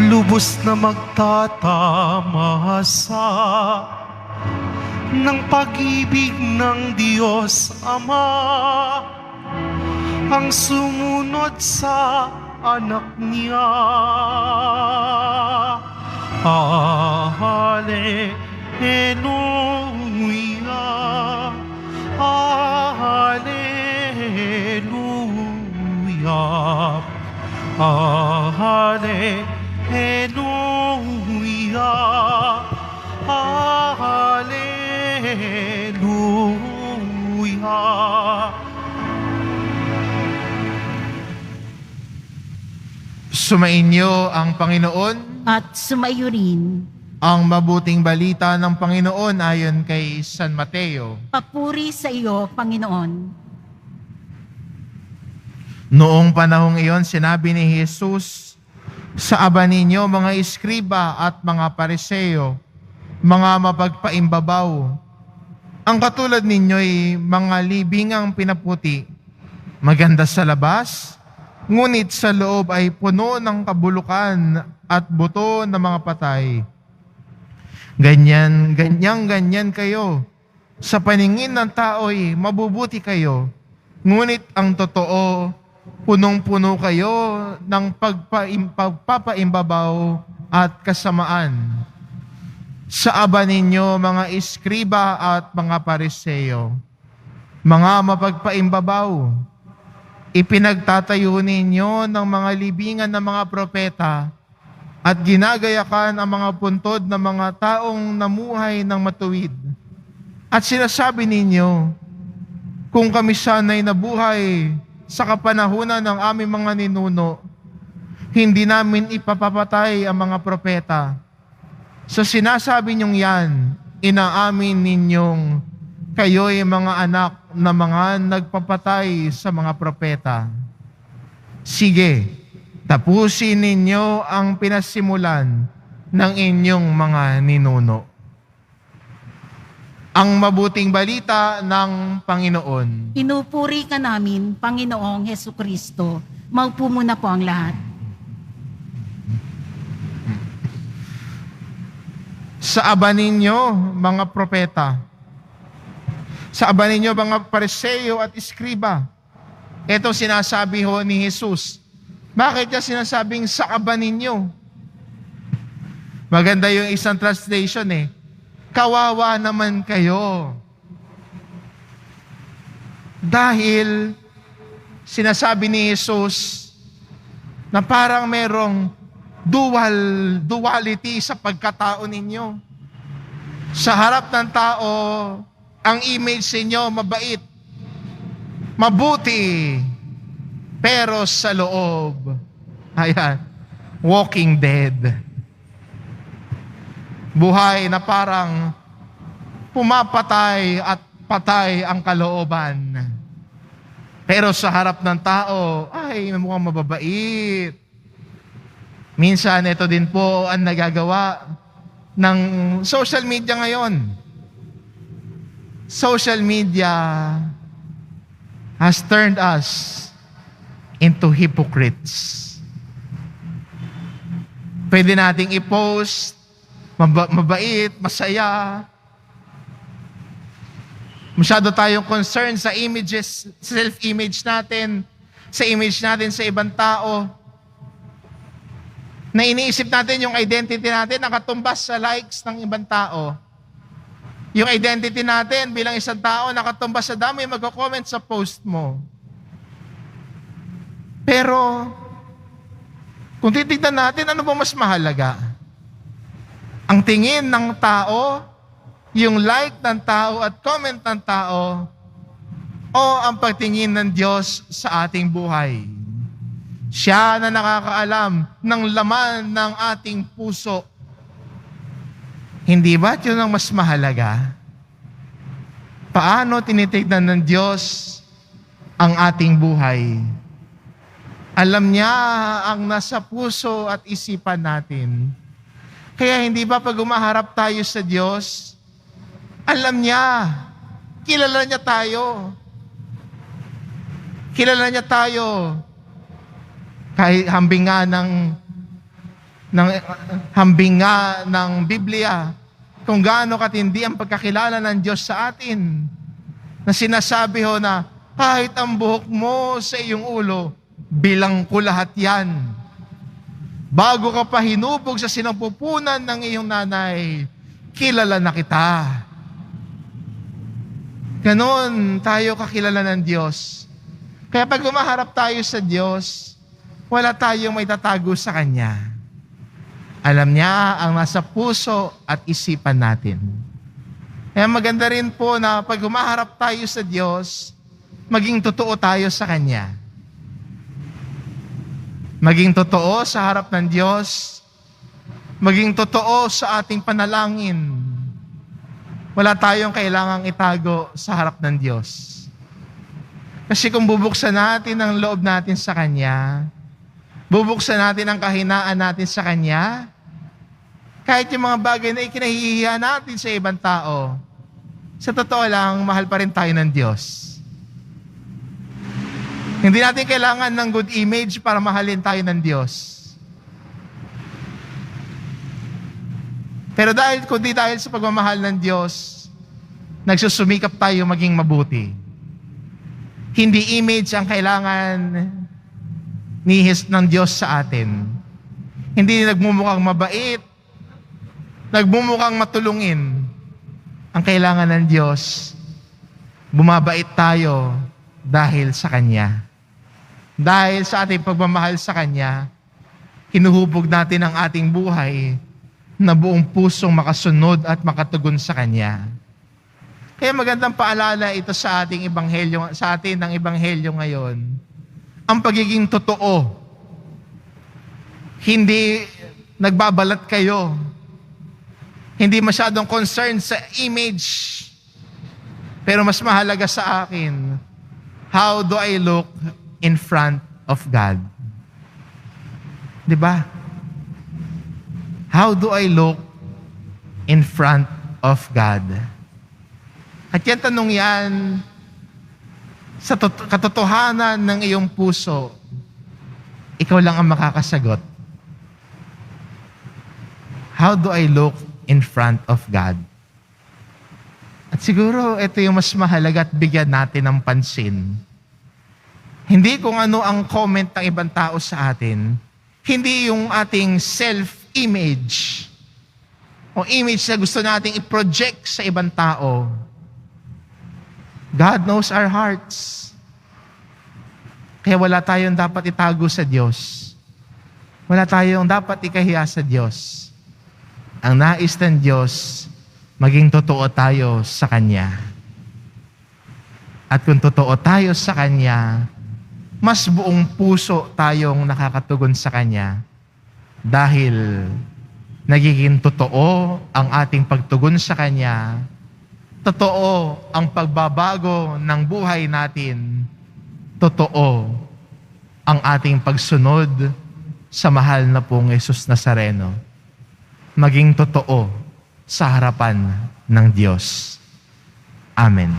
Lubos na magtatamasa ng pag-ibig ng Diyos Ama ang sumunod sa anak niya. Hallelujah, Hallelujah, Hallelujah, Hallelujah. Sumainyo ang Panginoon At sumaiyo rin. ang mabuting balita ng Panginoon ayon kay San Mateo. Papuri sa iyo, Panginoon. Noong panahong iyon, sinabi ni Jesus, sa aba ninyo mga iskriba at mga pariseo, mga mapagpaimbabaw, ang katulad ninyo'y mga libingang pinaputi, maganda sa labas, ngunit sa loob ay puno ng kabulukan at buto ng mga patay. Ganyan kayo. Sa paningin ng tao'y mabubuti kayo, ngunit ang totoo, punong-puno kayo ng pagpapaimbabaw at kasamaan. Sa aba ninyo mga iskriba at mga pariseo, mga mapagpaimbabaw, ipinagtatayo ninyo ng mga libingan ng mga propeta at ginagayakan ang mga puntod ng mga taong namuhay ng matuwid. At sinasabi ninyo, kung kami sana'y nabuhay sa kapanahunan ng aming mga ninuno, hindi namin ipapapatay ang mga propeta. Sa sinasabi niyong yan, inaamin ninyong kayo'y mga anak na mga nagpapatay sa mga propeta. Sige, tapusin ninyo ang pinasimulan ng inyong mga ninuno. Ang mabuting balita ng Panginoon. Pinupuri ka namin, Panginoong Hesukristo. Maupo muna po ang lahat. Sa aba ninyo, mga propeta, sa aba ninyo, mga pariseo at iskriba, ito sinasabi ho ni Jesus. Bakit niya sinasabing sa aba ninyo? Maganda yung isang translation kawawa naman kayo. Dahil sinasabi ni Jesus na parang merong duality sa pagkatao ninyo. Sa harap ng tao, ang image ninyo mabait, mabuti, pero sa loob, ayan, walking dead. Buhay na parang pumapatay at patay ang kalooban. Pero sa harap ng tao, ay mukhang mababait. Minsan, ito din po ang nagagawa ng social media ngayon. Social media has turned us into hypocrites. Pwede nating i-post, mabait, masaya. Masyado tayong concerned sa images, self-image natin, sa image natin sa ibang tao, na iniisip natin yung identity natin nakatumbas sa likes ng ibang tao. Yung identity natin bilang isang tao nakatumbas sa dami magko-comment sa post mo. Pero, kung titignan natin, ano ba mas mahalaga? Ang tingin ng tao, yung like ng tao at comment ng tao, o ang pagtingin ng Diyos sa ating buhay? Siya na nakakaalam ng laman ng ating puso. Hindi ba yun ang mas mahalaga? Paano tinitignan ng Diyos ang ating buhay? Alam niya ang nasa puso at isipan natin. Kaya hindi ba pag umaharap tayo sa Diyos, alam niya, kilala niya tayo. Kilala niya tayo. Kahit hambing nga ng Biblia, kung gaano katindi ang pagkakilala ng Diyos sa atin, na sinasabi ho na, kahit ang buhok mo sa iyong ulo, bilang ko lahat yan. Bago ka pa hinubog sa sinapupunan ng iyong nanay, kilala na kita. Ganon tayo kakilala ng Diyos. Kaya pag umaharap tayo sa Diyos, wala tayong may tatago sa Kanya. Alam niya ang nasa puso at isipan natin. Kaya maganda rin po na pag umaharap tayo sa Diyos, maging totoo tayo sa Kanya. Maging totoo sa harap ng Diyos. Maging totoo sa ating panalangin. Wala tayong kailangang itago sa harap ng Diyos. Kasi kung bubuksan natin ang loob natin sa Kanya, bubuksan natin ang kahinaan natin sa Kanya, kahit yung mga bagay na ikinahihiya natin sa ibang tao, sa totoo lang, mahal pa rin tayo ng Diyos. Hindi natin kailangan ng good image para mahalin tayo ng Diyos. Pero kundi dahil sa pagmamahal ng Diyos, nagsusumikap tayo maging mabuti. Hindi image ang kailangan ng Diyos sa atin. Hindi nagmumukhang mabait, nagmumukhang matulungin. Ang kailangan ng Diyos, bumabait tayo dahil sa Kanya. Dahil sa ating pagmamahal sa Kanya, hinuhubog natin ang ating buhay na buong pusong makasunod at makatugon sa Kanya. Kaya magandang paalala ito sa ating ebanghelyo, sa atin ng ebanghelyo ngayon. Ang pagiging totoo. Hindi nagbabalat kayo. Hindi masyadong concerned sa image. Pero mas mahalaga sa akin, how do I look in front of God? Diba? How do I look in front of God? At yan tanong yan, sa katotohanan ng iyong puso, ikaw lang ang makakasagot. How do I look in front of God? At siguro ito yung mas mahalaga at bigyan natin ng pansin. Hindi kung ano ang comment ng ibang tao sa atin. Hindi yung ating self-image o image na gusto nating i-project sa ibang tao. God knows our hearts. Kaya wala tayong dapat itago sa Diyos. Wala tayong dapat ikahiya sa Diyos. Ang nais ng Diyos, maging totoo tayo sa Kanya. At kung totoo tayo sa Kanya, mas buong puso tayong nakakatugon sa Kanya dahil nagiging totoo ang ating pagtugon sa Kanya, totoo ang pagbabago ng buhay natin, totoo ang ating pagsunod sa mahal na pong Jesus Nazareno, maging totoo sa harapan ng Diyos. Amen.